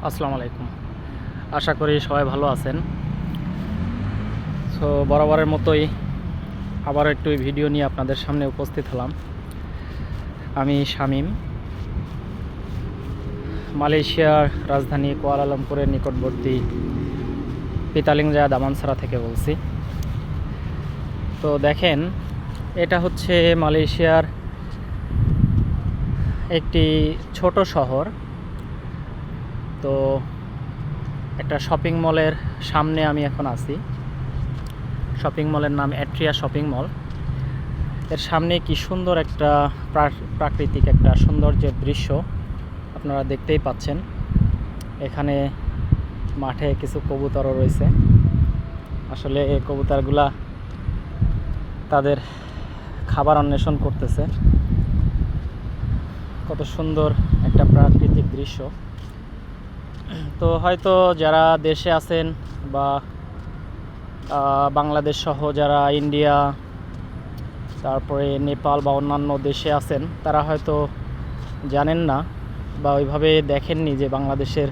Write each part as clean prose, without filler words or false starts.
আসসালামু আলাইকুম। আশা করি সবাই ভালো আছেন। সো বরাবরের মতোই আবার একটু ভিডিও নিয়ে আপনাদের সামনে উপস্থিত হলাম। আমি শামীম, মালয়েশিয়ার রাজধানী কুয়ালালামপুরের নিকটবর্তী পিতালিংজায়া দামানসারা থেকে বলছি। তো দেখেন, এটা হচ্ছে মালয়েশিয়ার একটি ছোট শহর। তো একটা শপিং মলের সামনে আমি এখন আছি। শপিং মলের নাম অ্যাট্রিয়া শপিং মল। এর সামনে কি সুন্দর একটা প্রাকৃতিক একটা সৌন্দর্যের দৃশ্য আপনারা দেখতেই পাচ্ছেন। এখানে মাঠে কিছু কবুতরও রয়েছে। আসলে এই কবুতরগুলা তাদের খাবার অন্বেষণ করতেছে। কত সুন্দর একটা প্রাকৃতিক দৃশ্য। তো হয়তো যারা দেশে আছেন বা বাংলাদেশ সহ যারা ইন্ডিয়া, তারপরে নেপাল বা অন্যান্য দেশে আছেন, তারা হয়তো জানেন না বা ওইভাবে দেখেননি যে বাংলাদেশের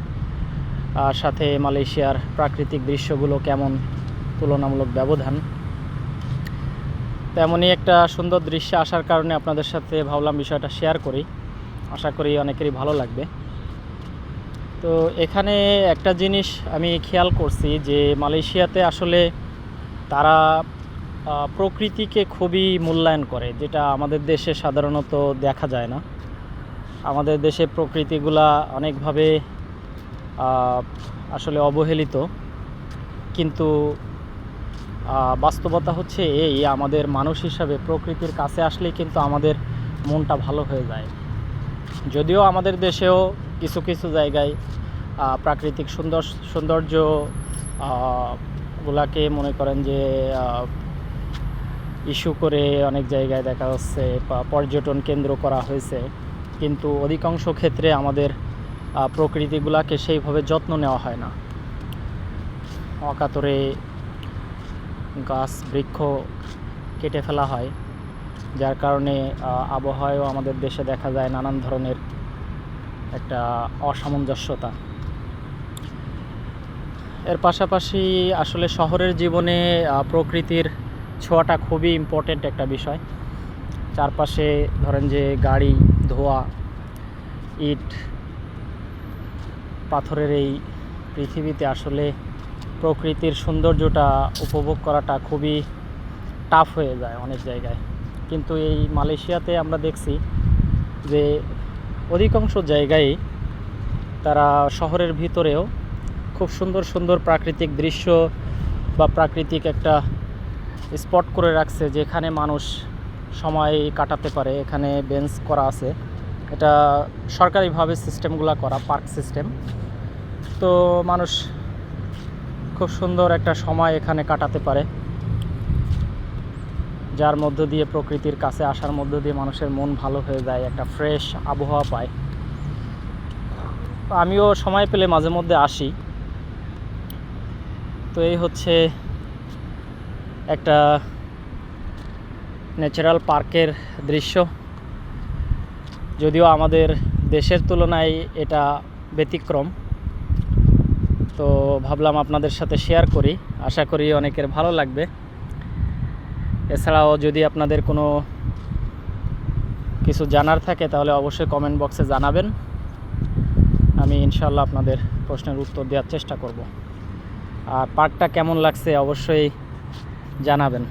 সাথে মালয়েশিয়ার প্রাকৃতিক দৃশ্যগুলো কেমন তুলনামূলক ব্যবধান। তেমনই একটা সুন্দর দৃশ্যে আসার কারণে আপনাদের সাথে ভাবলাম বিষয়টা শেয়ার করি। আশা করি অনেকেরই ভালো লাগবে। তো এখানে একটা জিনিস আমি খেয়াল করছি যে মালয়েশিয়াতে আসলে তারা প্রকৃতিকে খুবই মূল্যায়ন করে, যেটা আমাদের দেশে সাধারণত দেখা যায় না। আমাদের দেশে প্রকৃতিগুলা অনেকভাবে আসলে অবহেলিত, কিন্তু বাস্তবতা হচ্ছে এই, আমাদের মানুষ হিসাবে প্রকৃতির কাছে আসলেই কিন্তু আমাদের মনটা ভালো হয়ে যায়। যদিও আমাদের দেশেও কিছু কিছু জায়গায় প্রাকৃতিক সৌন্দর্য গুলাকে মনে করেন যে ইস্যু করে অনেক জায়গায় দেখা যাচ্ছে পর্যটন কেন্দ্র করা হয়েছে, কিন্তু অধিকাংশ ক্ষেত্রে আমাদের প্রকৃতিগুলাকে সেইভাবে যত্ন নেওয়া হয় না। অকাতরে গাছ বৃক্ষ কেটে ফেলা হয়, যার কারণে আবহাওয়াও আমাদের দেশে দেখা যায় নানান ধরনের একটা অসামঞ্জস্যতা। এর পাশাপাশি আসলে শহরের জীবনে প্রকৃতির ছোঁয়াটা খুবই ইম্পর্ট্যান্ট একটা বিষয়। চারপাশে ধরেন যে গাড়ি, ধোঁয়া, ইট পাথরের এই পৃথিবীতে আসলে প্রকৃতির সৌন্দর্যটা উপভোগ করাটা খুবই টাফ হয়ে যায় অনেক জায়গায়। কিন্তু এই মালয়েশিয়াতে আমরা দেখছি যে অধিকাংশ জায়গায় তারা শহরের ভিতরেও খুব সুন্দর সুন্দর প্রাকৃতিক দৃশ্য বা প্রাকৃতিক একটা স্পট করে রাখছে, যেখানে মানুষ সময় কাটাতে পারে। এখানে বেঞ্চ করা আছে, এটা সরকারিভাবে সিস্টেমগুলো করা, পার্ক সিস্টেম। তো মানুষ খুব সুন্দর একটা সময় এখানে কাটাতে পারে, যার মধ্য দিয়ে প্রকৃতির কাছে আসার মধ্য দিয়ে মানুষের মন ভালো হয়ে যায়, একটা ফ্রেশ আবহাওয়া পায়। আমিও সময় পেলে মাঝে মধ্যে আসি। তো এই হচ্ছে একটা ন্যাচারাল পার্কের দৃশ্য। যদিও আমাদের দেশের তুলনায় এটা ব্যতিক্রম, তো ভাবলাম আপনাদের সাথে শেয়ার করি। আশা করি অনেকের ভালো লাগবে। এছাড়াও যদি আপনাদের কোনো কিছু জানার থাকে তাহলে অবশ্যই কমেন্ট বক্সে জানাবেন। আমি ইনশাআল্লাহ আপনাদের প্রশ্নের উত্তর দেওয়ার চেষ্টা করব। আর পার্কটা কেমন লাগছে অবশ্যই জানাবেন।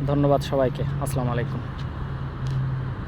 ধন্যবাদ সবাইকে। আসসালামু আলাইকুম।